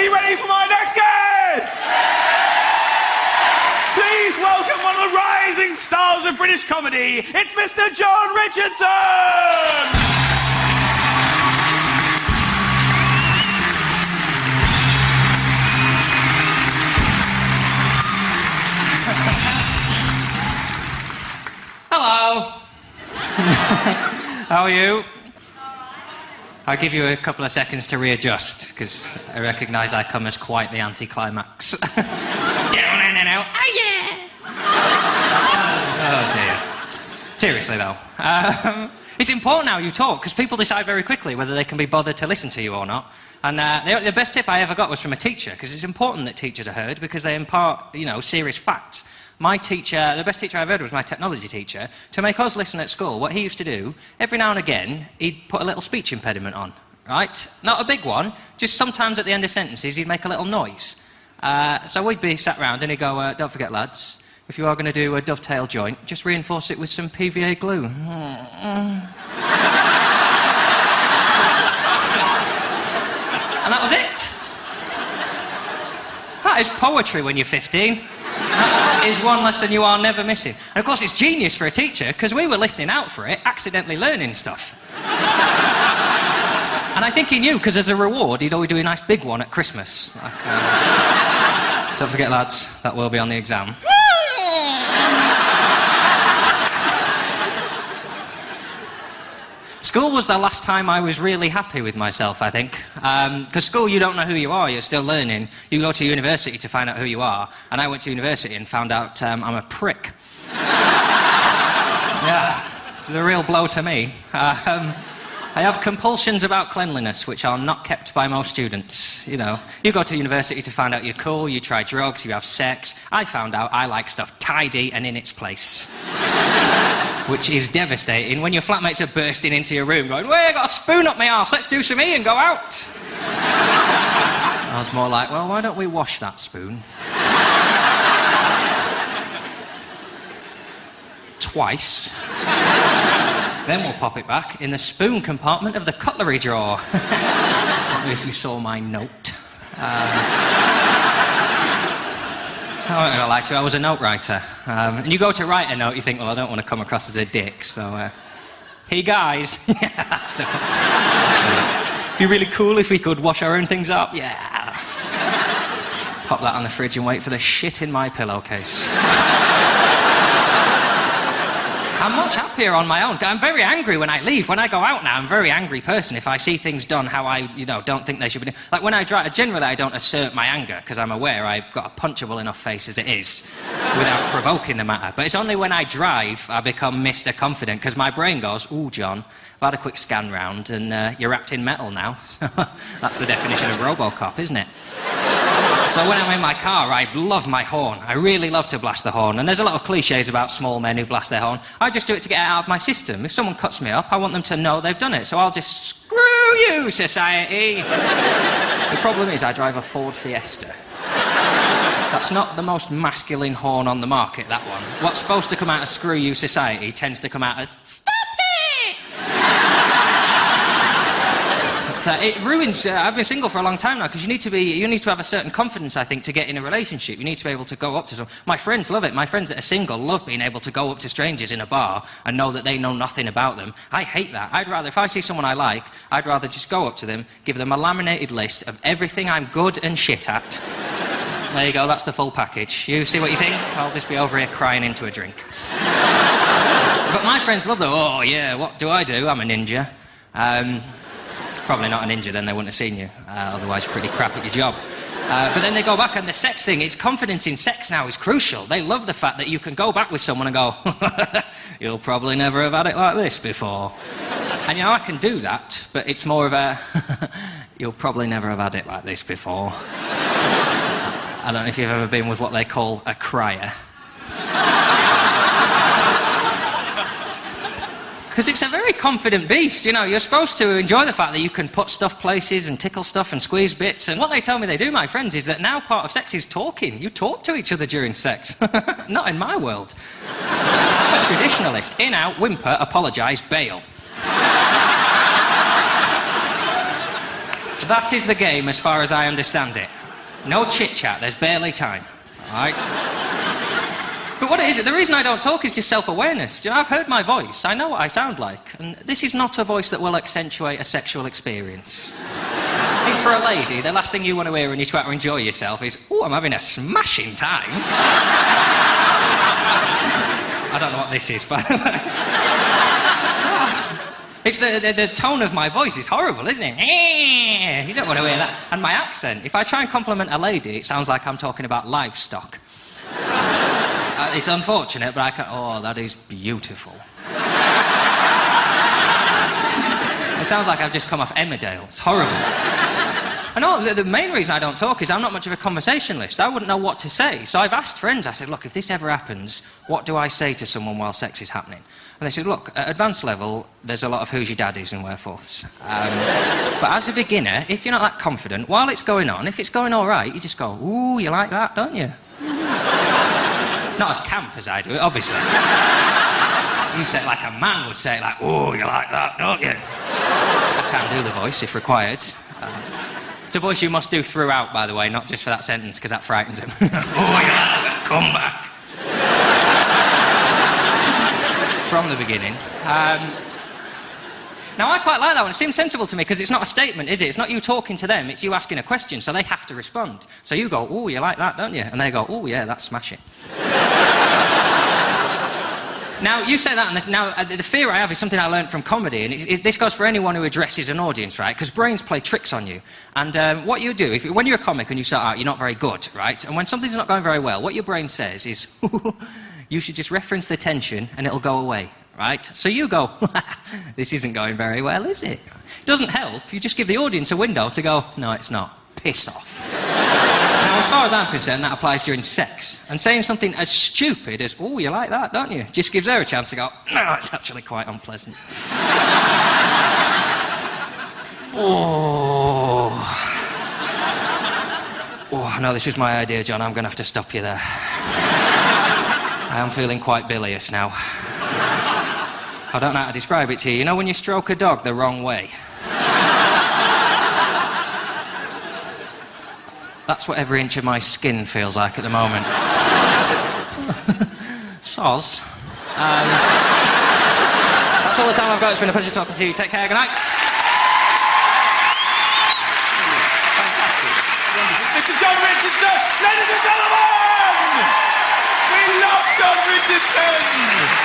everybody ready for my next guest? Please welcome one of the rising stars of British comedy. It's Mr. Jon Richardson! Hello. How are you? I'll give you a couple of seconds to readjust, because I recognise I come as quite the anticlimax. Down in and out. Oh, yeah! Oh, dear. Seriously, though. It's important how you talk, because people decide very quickly whether they can be bothered to listen to you or not. And the best tip I ever got was from a teacher, because it's important that teachers are heard, because they impart, serious facts. My teacher, the best teacher I ever had was my technology teacher. To make us listen at school, what he used to do, every now and again, he'd put a little speech impediment on, right? Not a big one, just sometimes at the end of sentences, he'd make a little noise. So we'd be sat round and he'd go, don't forget, lads, if you are going to do a dovetail joint, just reinforce it with some PVA glue. And that was it. That is poetry when you're 15. That is one lesson you are never missing. And of course it's genius for a teacher, because we were listening out for it, accidentally learning stuff. And I think he knew, because as a reward he'd always do a nice big one at Christmas. Like, don't forget, lads, that will be on the exam. School was the last time I was really happy with myself, I think. Because school, you don't know who you are, you're still learning. You go to university to find out who you are. And I went to university and found out I'm a prick. Yeah, it's a real blow to me. I have compulsions about cleanliness, which are not kept by most students. You go to university to find out you're cool, you try drugs, you have sex. I found out I like stuff tidy and in its place. Which is devastating when your flatmates are bursting into your room going, "Wait, I got a spoon up my arse, let's do some E and go out." I was more like, well, why don't we wash that spoon? Twice. Then we'll pop it back in the spoon compartment of the cutlery drawer. I don't know if you saw my note. I'm not going to lie to you, I was a note writer. And you go to write a note, you think, well, I don't want to come across as a dick, so... Hey, guys. Yeah, that's the one. It'd be really cool if we could wash our own things up. Yeah. Pop that on the fridge and wait for the shit in my pillowcase. I'm much happier on my own. I'm very angry when I leave. When I go out now, I'm a very angry person if I see things done how I, don't think they should be done. Like when I drive, generally I don't assert my anger because I'm aware I've got a punchable enough face as it is without provoking the matter. But it's only when I drive I become Mr. Confident because my brain goes, "Ooh, John, I've had a quick scan round and you're wrapped in metal now." That's the definition of RoboCop, isn't it? So when I'm in my car, I love my horn. I really love to blast the horn. And there's a lot of cliches about small men who blast their horn. I just do it to get it out of my system. If someone cuts me up, I want them to know they've done it. So I'll just, screw you, society. The problem is I drive a Ford Fiesta. That's not the most masculine horn on the market, that one. What's supposed to come out as screw you, society tends to come out as stop it! It ruins... I've been single for a long time now, because you need to have a certain confidence, I think, to get in a relationship. You need to be able to go up to someone. My friends love it. My friends that are single love being able to go up to strangers in a bar and know that they know nothing about them. I hate that. I'd rather, if I see someone I like, I'd rather just go up to them, give them a laminated list of everything I'm good and shit at. There you go, that's the full package. You see what you think? I'll just be over here crying into a drink. But my friends love that. Oh, yeah, what do? I'm a ninja. Probably not a ninja, then they wouldn't have seen you. Otherwise, pretty crap at your job. But then they go back, and the sex thing, it's confidence in sex now is crucial. They love the fact that you can go back with someone and go, "You'll probably never have had it like this before." And, I can do that, but it's more of a, "You'll probably never have had it like this before." I don't know if you've ever been with what they call a crier. Because it's a very confident beast, You're supposed to enjoy the fact that you can put stuff places and tickle stuff and squeeze bits. And what they tell me they do, my friends, is that now part of sex is talking. You talk to each other during sex. Not in my world. I'm a traditionalist. In, out, whimper, apologise, bail. That is the game as far as I understand it. No chit-chat, there's barely time. All right? But what it is, the reason I don't talk is just self-awareness. You know, I've heard my voice, I know what I sound like, and this is not a voice that will accentuate a sexual experience. I think for a lady, the last thing you want to hear when you try to enjoy yourself is, "Oh, I'm having a smashing time." I don't know what this is, but... It's the tone of my voice is horrible, isn't it? You don't want to hear that. And my accent, if I try and compliment a lady, it sounds like I'm talking about livestock. It's unfortunate, but I can... Oh, that is beautiful. It sounds like I've just come off Emmerdale. It's horrible. And the main reason I don't talk is I'm not much of a conversationalist. I wouldn't know what to say. So I've asked friends, I said, look, if this ever happens, what do I say to someone while sex is happening? And they said, look, at advanced level, there's a lot of who's your daddies and wherefores. But as a beginner, if you're not that confident, while it's going on, if it's going all right, you just go, ooh, you like that, don't you? Not as camp as I do it, obviously. You say it like a man would say it, like, ooh, you like that, don't you? I can do the voice if required. It's a voice you must do throughout, by the way, not just for that sentence, because that frightens him. Oh, you like that? Come back. From the beginning. Now, I quite like that one. It seems sensible to me, because it's not a statement, is it? It's not you talking to them, it's you asking a question, so they have to respond. So you go, oh, you like that, don't you? And they go, oh, yeah, that's smashing. Now, you say that, and the fear I have is something I learned from comedy, and this goes for anyone who addresses an audience, right? Because brains play tricks on you. And what you do, when you're a comic and you start out, you're not very good, right? And when something's not going very well, what your brain says is, you should just reference the tension and it'll go away, right? So you go, this isn't going very well, is it? It doesn't help, you just give the audience a window to go, no, it's not. Piss off. Now, as far as I'm concerned, that applies during sex. And saying something as stupid as, oh, you like that, don't you? Just gives her a chance to go, no, it's actually quite unpleasant. Oh, no, this was my idea, John. I'm going to have to stop you there. I am feeling quite bilious now. I don't know how to describe it to you. You know when you stroke a dog the wrong way? That's what every inch of my skin feels like at the moment. Soz. That's all the time I've got. It's been a pleasure talking to you. Take care. Good night. Mr. Jon Richardson, ladies and gentlemen! We love Jon Richardson!